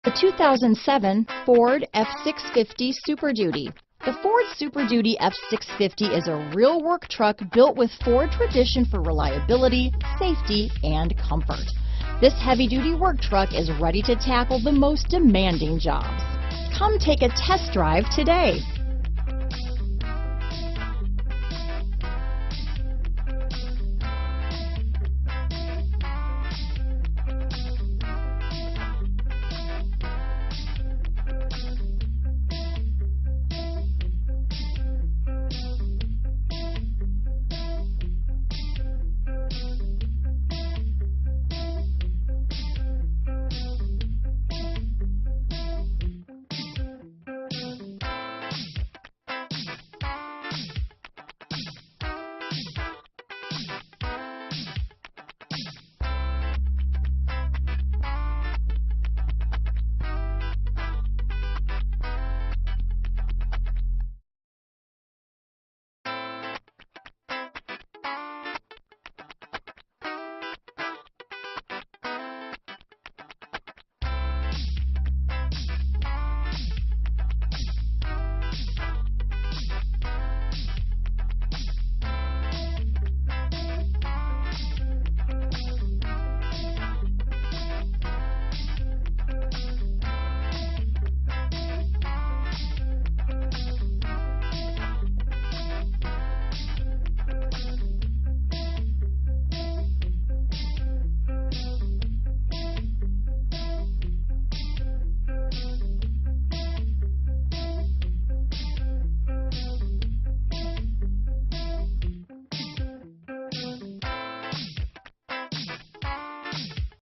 The 2007 Ford F-650 Super Duty. The Ford Super Duty F-650 is a real work truck built with Ford tradition for reliability, safety, and comfort. This heavy-duty work truck is ready to tackle the most demanding jobs. Come take a test drive today.